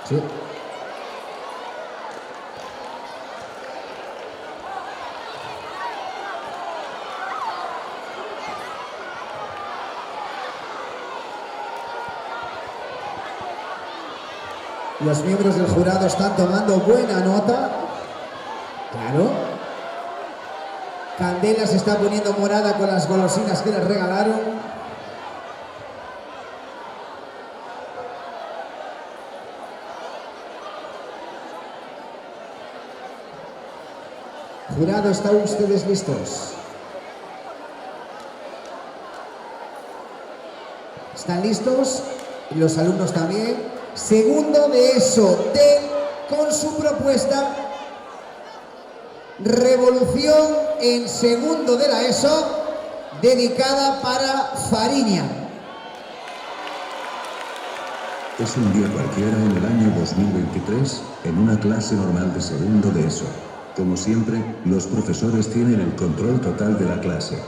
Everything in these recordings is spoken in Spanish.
Sí. Los miembros del jurado están tomando buena nota. Claro. Candela se está poniendo morada con las golosinas que les regalaron. Jurado, ¿están ustedes listos? ¿Están listos? Y los alumnos también. Segundo de ESO, con su propuesta Revolución en segundo de la ESO, dedicada para Fariña. Es un día cualquiera en el año 2023, en una clase normal de segundo de ESO. Como siempre, los profesores tienen el control total de la clase.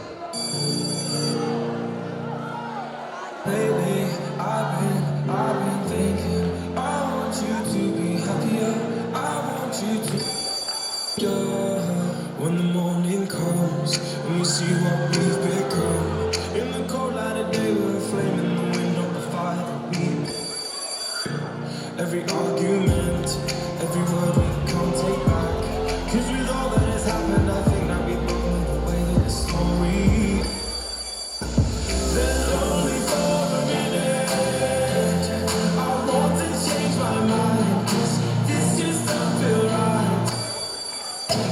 When the morning comes and we see what we've become, in the cold light of day we're a flame in the wind of the fire that we built. Every argument, every word we can't take back, 'cause with all that has happened I think that we both know the way that the story. There's only for a minute I want to change my mind, 'cause this just don't feel right.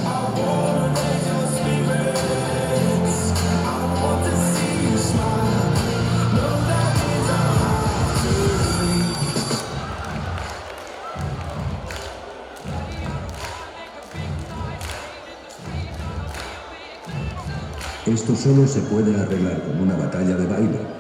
I wanna raise your spirits, I want to see you smile. No, that means I have to leave. Esto solo se puede arreglar con una batalla de baile.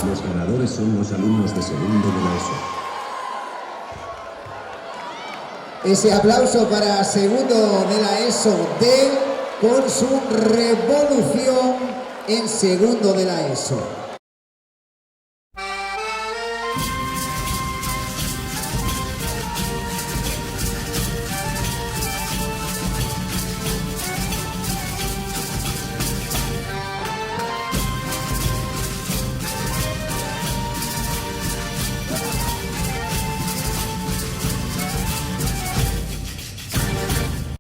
Los ganadores son los alumnos de segundo de la ESO. Ese aplauso para segundo de la ESO con su Revolución en segundo de la ESO.